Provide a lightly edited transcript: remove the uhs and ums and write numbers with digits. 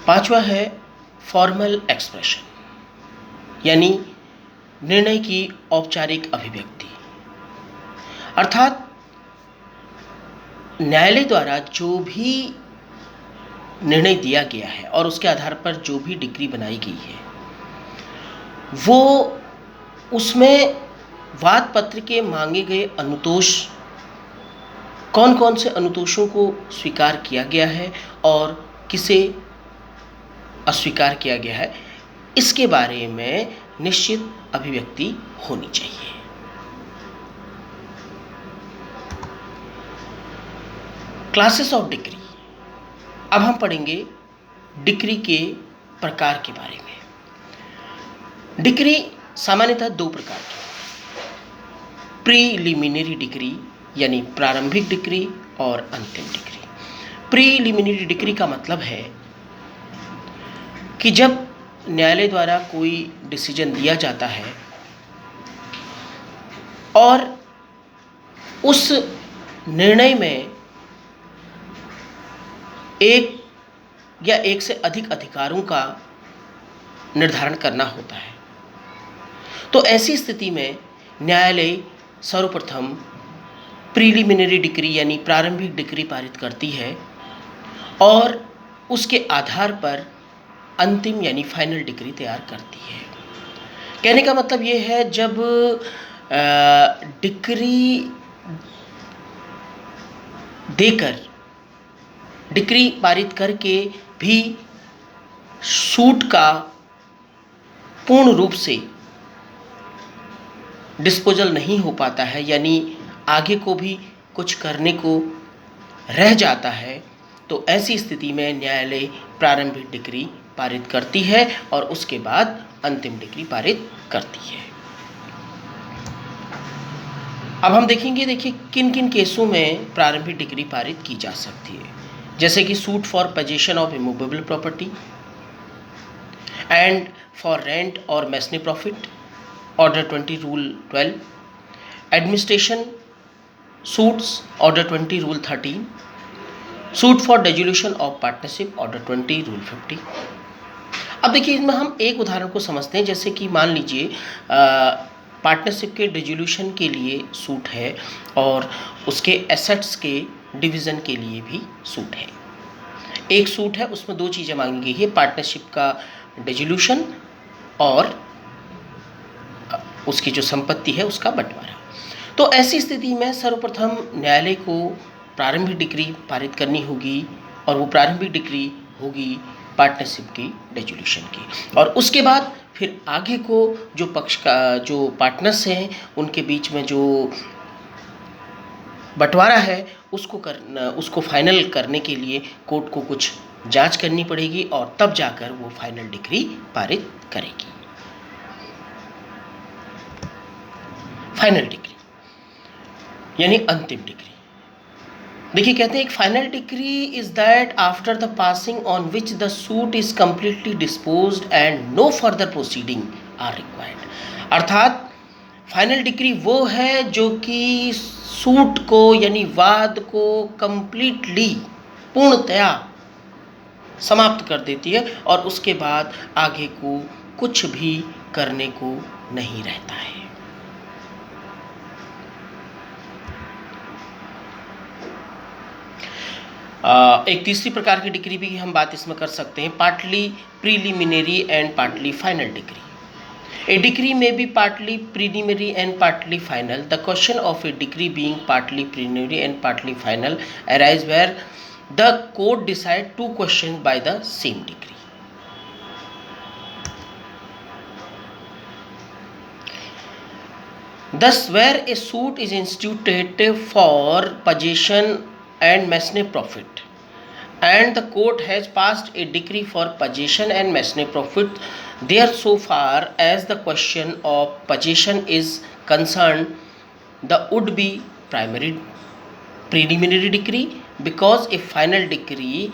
पांचवा है formal expression यानी निर्णय की औपचारिक अभिव्यक्ति, अर्थात न्यायालय द्वारा जो भी निर्णय दिया गया है और उसके आधार पर जो भी डिक्री बनाई गई है वो उसमें वाद पत्र के मांगे गए अनुतोष, कौन कौन से अनुतोषों को स्वीकार किया गया है और किसे अस्वीकार किया गया है, इसके बारे में निश्चित अभिव्यक्ति होनी चाहिए। Classes of decree. अब हम पढ़ेंगे डिक्री के प्रकार के बारे में। डिक्री सामान्यतः दो प्रकार की, प्रीलिमिनरी डिक्री यानी प्रारंभिक डिक्री और अंतिम डिक्री। प्रीलिमिनरी डिक्री का मतलब है कि जब न्यायालय द्वारा कोई डिसीजन दिया जाता है और उस निर्णय में एक या एक से अधिक अधिकारों का निर्धारण करना होता है, तो ऐसी स्थिति में न्यायालय सर्वप्रथम प्रीलिमिनरी डिक्री यानी प्रारंभिक डिक्री पारित करती है और उसके आधार पर अंतिम यानी फाइनल डिक्री तैयार करती है। कहने का मतलब ये है, जब डिक्री देकर, डिक्री पारित करके भी सूट का पूर्ण रूप से डिस्पोजल नहीं हो पाता है, यानी आगे को भी कुछ करने को रह जाता है, तो ऐसी स्थिति में न्यायालय प्रारंभिक डिक्री पारित करती है और उसके बाद अंतिम डिक्री पारित करती है। अब हम देखेंगे, देखिए किन किन केसों में प्रारंभिक डिक्री पारित की जा सकती है, जैसे कि suit for possession of immovable property and for rent और mesne profit, order 20 rule 12, administration suits, order 20 rule 13, suit for dissolution of partnership, order 20 rule 50। अब देखिए इसमें हम एक उदाहरण को समझते हैं, जैसे कि मान लीजिए पार्टनरशिप के डिसोल्यूशन के लिए सूट है और उसके एसेट्स के डिवीज़न के लिए भी सूट है। एक सूट है, उसमें दो चीज़ें मांगी गई है, पार्टनरशिप का डिसोल्यूशन और उसकी जो संपत्ति है उसका बंटवारा। तो ऐसी स्थिति में सर्वप्रथम न्यायालय को प्रारंभिक डिक्री पारित करनी होगी और वो प्रारंभिक डिक्री होगी पार्टनरशिप की डिसोल्यूशन की, और उसके बाद फिर आगे को जो पक्ष का, जो पार्टनर्स हैं उनके बीच में जो बंटवारा है उसको फाइनल करने के लिए कोर्ट को कुछ जांच करनी पड़ेगी और तब जाकर वो फाइनल डिक्री पारित करेगी। फाइनल डिक्री यानी अंतिम डिक्री। देखिए कहते हैं एक final decree is that after the passing on which the suit is completely disposed and no further proceeding are required. अर्थात फाइनल डिक्री वो है जो कि सूट को यानी वाद को कंप्लीटली, पूर्णतया समाप्त कर देती है और उसके बाद आगे को कुछ भी करने को नहीं रहता है। एक तीसरी प्रकार की डिक्री भी हम बात इसमें कर सकते हैं, partly preliminary and partly final decree. A decree may be partly preliminary and partly final. The question of a decree being partly preliminary and partly final arise where the court decide two questions by the same decree. Thus, where a suit is instituted for possession and mesne profit, and the court has passed a decree for possession and mesne profit, there so far as the question of possession is concerned, the would be preliminary decree, because a final decree